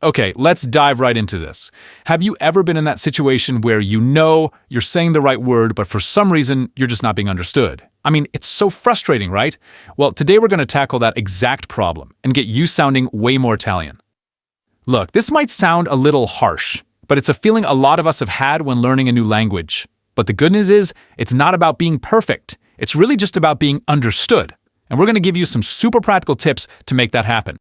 Okay, let's dive right into this. Have you ever been in that situation where you know you're saying the right word, but for some reason you're just not being understood? I mean, it's so frustrating, right? Well, today we're going to tackle that exact problem and get you sounding way more Italian. Look, this might sound a little harsh, but it's a feeling a lot of us have had when learning a new language. But the good news is, it's not about being perfect. It's really just about being understood. And we're going to give you some super practical tips to make that happen.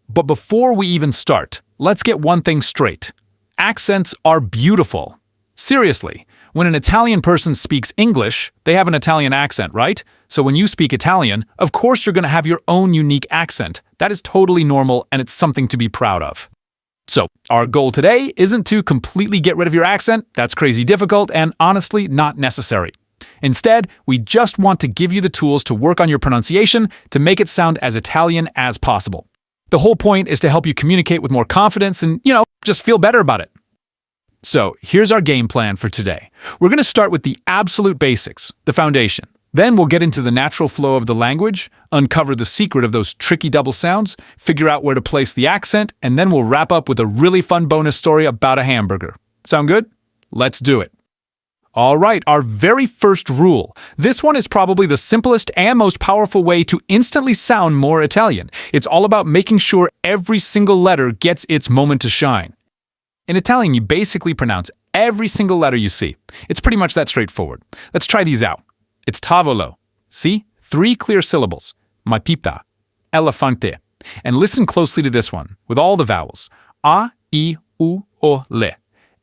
But before we even start, let's get one thing straight. Accents are beautiful. Seriously, when an Italian person speaks English, they have an Italian accent, right? So when you speak Italian, of course you're going to have your own unique accent. That is totally normal, and it's something to be proud of. So, our goal today isn't to completely get rid of your accent. That's crazy difficult and honestly not necessary. Instead, we just want to give you the tools to work on your pronunciation to make it sound as Italian as possible. The whole point is to help you communicate with more confidence and, just feel better about it. So, here's our game plan for today. We're going to start with the absolute basics, the foundation. Then we'll get into the natural flow of the language, uncover the secret of those tricky double sounds, figure out where to place the accent, and then we'll wrap up with a really fun bonus story about a hamburger. Sound good? Let's do it. All right, our very first rule. This one is probably the simplest and most powerful way to instantly sound more Italian. It's all about making sure every single letter gets its moment to shine. In Italian, you basically pronounce every single letter you see. It's pretty much that straightforward. Let's try these out. It's tavolo. See? 3 clear syllables. My pipta. Elefante. And listen closely to this one, with all the vowels. A, I, U, O, le.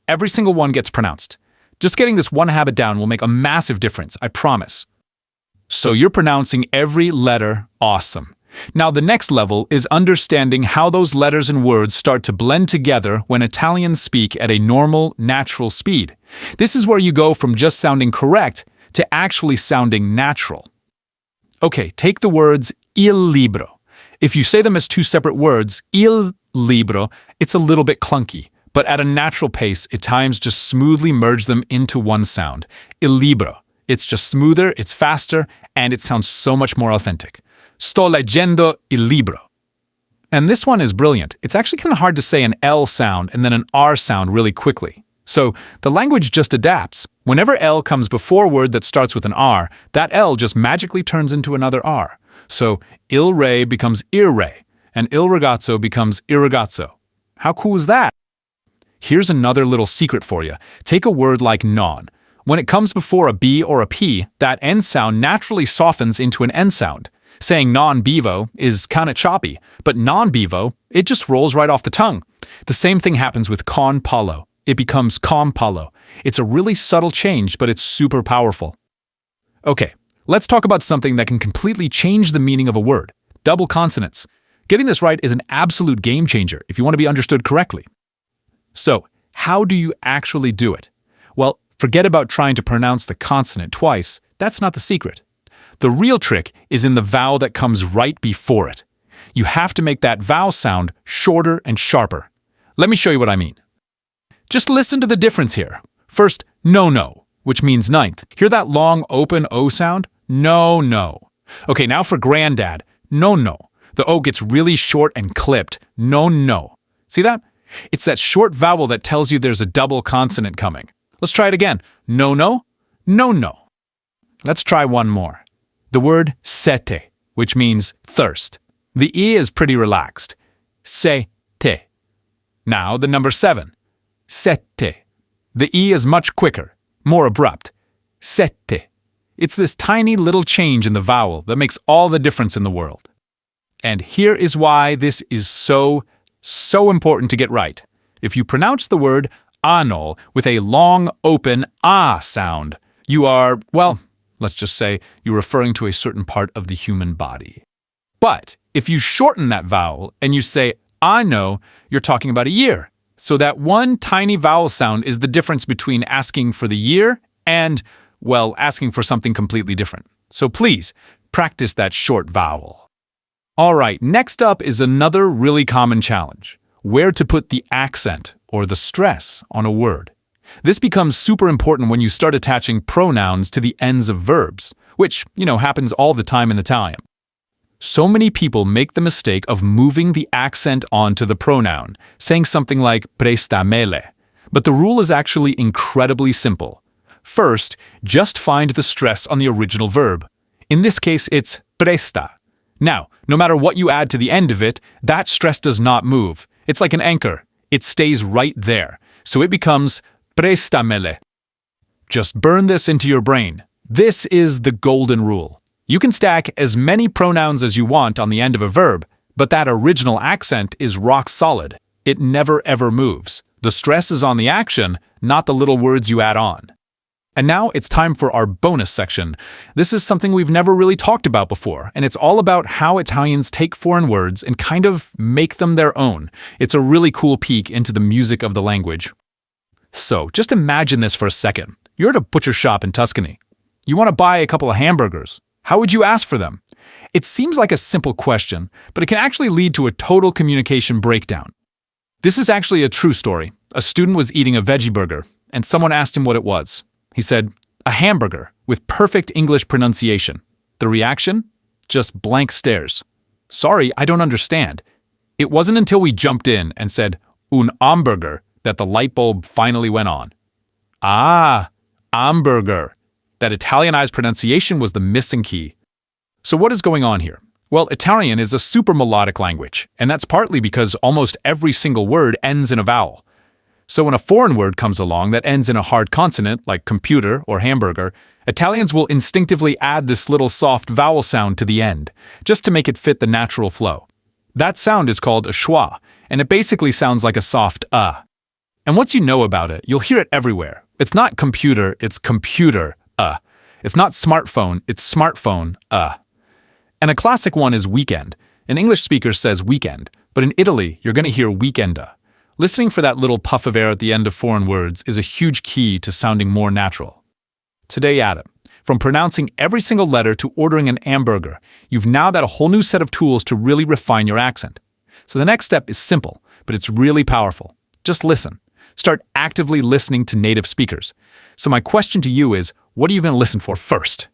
Every single one gets pronounced. Just getting this one habit down will make a massive difference, I promise. So you're pronouncing every letter awesome. Now the next level is understanding how those letters and words start to blend together when Italians speak at a normal, natural speed. This is where you go from just sounding correct to actually sounding natural. Okay, take the words il libro. If you say them as 2 separate words, il libro, it's a little bit clunky, but at a natural pace, Italians just smoothly merge them into one sound. Il libro. It's just smoother, it's faster, and it sounds so much more authentic. Sto leggendo il libro. And this one is brilliant. It's actually kind of hard to say an L sound and then an R sound really quickly. So the language just adapts. Whenever L comes before a word that starts with an R, that L just magically turns into another R. So il re becomes ir re, and il ragazzo becomes ir ragazzo. How cool is that? Here's another little secret for you. Take a word like non. When it comes before a B or a P, that N sound naturally softens into an N sound. Saying non-bevo is kinda choppy, but non-bevo, it just rolls right off the tongue. The same thing happens with con palo. It becomes com palo. It's a really subtle change, but it's super powerful. Okay, let's talk about something that can completely change the meaning of a word. Double consonants. Getting this right is an absolute game changer if you want to be understood correctly. So, how do you actually do it? Well, forget about trying to pronounce the consonant twice. That's not the secret. The real trick is in the vowel that comes right before it. You have to make that vowel sound shorter and sharper. Let me show you what I mean. Just listen to the difference here. First, no, which means ninth. Hear that long open O sound? No. Okay, now for granddad, no. The O gets really short and clipped. No. See that? It's that short vowel that tells you there's a double consonant coming. Let's try it again. No. Let's try one more. The word sete, which means thirst. The E is pretty relaxed. Se-te. Now the number 7. Sette. The E is much quicker, more abrupt. Sette. It's this tiny little change in the vowel that makes all the difference in the world. And here is why this is so important to get right. If you pronounce the word anno with a long, open ah sound, you are, well, let's just say you're referring to a certain part of the human body. But if you shorten that vowel and you say anno, you're talking about a year. So that one tiny vowel sound is the difference between asking for the year and, well, asking for something completely different. So please, practice that short vowel. All right, next up is another really common challenge. Where to put the accent or the stress on a word. This becomes super important when you start attaching pronouns to the ends of verbs, which, happens all the time in Italian. So many people make the mistake of moving the accent onto the pronoun, saying something like prestamele. But the rule is actually incredibly simple. First, just find the stress on the original verb. In this case, it's presta. Now, no matter what you add to the end of it, that stress does not move. It's like an anchor. It stays right there. So it becomes prestamele. Just burn this into your brain. This is the golden rule. You can stack as many pronouns as you want on the end of a verb, but that original accent is rock solid. It never ever moves. The stress is on the action, not the little words you add on. And now it's time for our bonus section. This is something we've never really talked about before, and it's all about how Italians take foreign words and kind of make them their own. It's a really cool peek into the music of the language. So, just imagine this for a second. You're at a butcher shop in Tuscany. You want to buy a couple of hamburgers. How would you ask for them? It seems like a simple question, but it can actually lead to a total communication breakdown. This is actually a true story. A student was eating a veggie burger, and someone asked him what it was. He said, "A hamburger," with perfect English pronunciation. The reaction? Just blank stares. "Sorry, I don't understand." It wasn't until we jumped in and said, "Un amburgher," that the light bulb finally went on. Ah, amburgher. That Italianized pronunciation was the missing key. So what is going on here? Well, Italian is a super melodic language, and that's partly because almost every single word ends in a vowel. So when a foreign word comes along that ends in a hard consonant, like computer or hamburger, Italians will instinctively add this little soft vowel sound to the end, just to make it fit the natural flow. That sound is called a schwa, and it basically sounds like a soft And once you know about it, you'll hear it everywhere. It's not computer, it's computer, It's not smartphone, it's smartphone, And a classic one is weekend. An English speaker says weekend, but in Italy, you're going to hear weekenda. Listening for that little puff of air at the end of foreign words is a huge key to sounding more natural. Today at it, from pronouncing every single letter to ordering an hamburger, you've now got a whole new set of tools to really refine your accent. So the next step is simple, but it's really powerful. Just listen. Start actively listening to native speakers. So my question to you is, what are you going to listen for first?